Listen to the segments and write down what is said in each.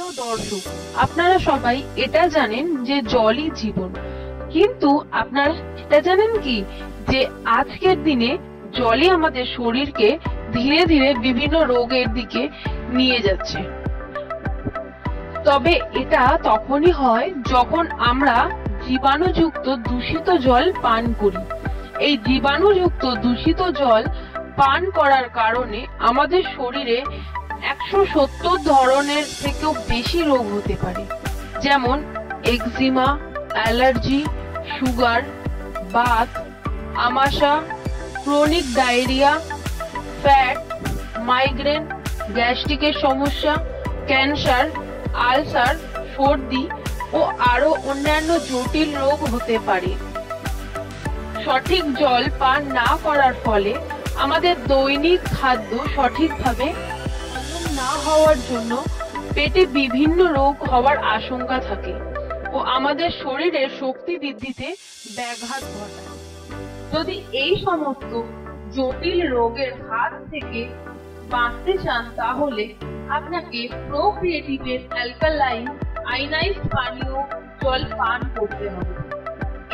প্রিয় দর্শক, আপনারা সবাই এটা জানেন যে জলই জীবন, কিন্তু আপনারা এটা জানেন কি যে আজকের দিনে জলই আমাদের শরীরকে ধীরে ধীরে বিভিন্ন রোগের দিকে নিয়ে যাচ্ছে। তবে এটা তখনই হয় যখন আমরা জীবাণুযুক্ত দূষিত জল পান করি। এই জীবাণুযুক্ত দূষিত জল পান করার কারণে আমাদের শরীরে 170 ধরনের থেকেও বেশি রোগ হতে পারে, যেমন এক্সিমা, allergy, sugar, Baat, আমাশা, chronic diarrhoea, fat, migraine, গ্যাস্ট্রিকের সমস্যা, ক্যান্সার, আলসার, সর্দি ও আরো অন্যান্য জটিল রোগ হতে পারে। সঠিক জল পান না করার ফলে আমাদের দৈনিক খাদ্য সঠিকভাবে হজম না হওয়ার জন্য পেটে বিভিন্ন রোগ হওয়ার আশঙ্কা থাকে ও আমাদের শরীরের শক্তি বৃদ্ধিতে ব্যাঘাত ঘটায়। যদি এই সমস্ত জটিল রোগের হাত থেকে বাঁচতে চান তাহলে আপনাকে প্রোক্রিয়েটিভের অ্যালকালাইন আয়নাইজড পানীয় জল পান করতে হবে।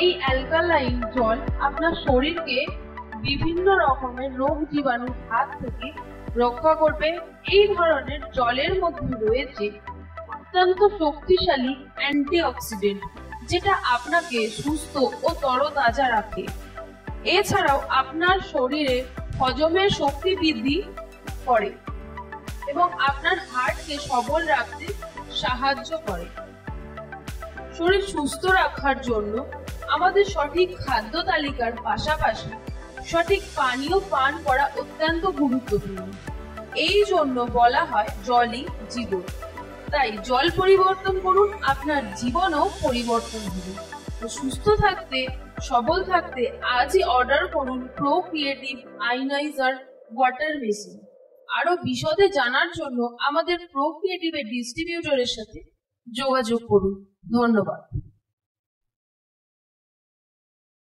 এই অ্যালকালাইন জল আপনার শরীরকে বিভিন্ন রকমের রোগ জীবাণুর হাত থেকে রক্ষা করবে। এই ধরনের জলের মধ্যে রয়েছে অত্যন্ত শক্তিশালী অ্যান্টিঅক্সিডেন্ট, যেটা আপনাকে সুস্থ ও তরতাজা রাখে। এছাড়াও আপনার শরীরে হজমের শক্তি বৃদ্ধি করে এবং আপনার হার্টকে সবল রাখতে সাহায্য করে। শরীর সুস্থ রাখার জন্য আমাদের সঠিক খাদ্য তালিকার পাশাপাশি সঠিক পানীয় পান করা অত্যন্ত গুরুত্বপূর্ণ। এই জন্য বলা হয় জলই জীবন। তাই জল পরিবর্তন করুন, আপনার জীবনও পরিবর্তন হবে। সুস্থ থাকতে, সবল থাকতে আজই অর্ডার করুন প্রোক্রিয়েটিভ আয়নাইজার ওয়াটার মেশিন। আরো বিশদে জানার জন্য আমাদের প্রোক্রিয়েটিভের ডিস্ট্রিবিউটরের সাথে যোগাযোগ করুন। ধন্যবাদ।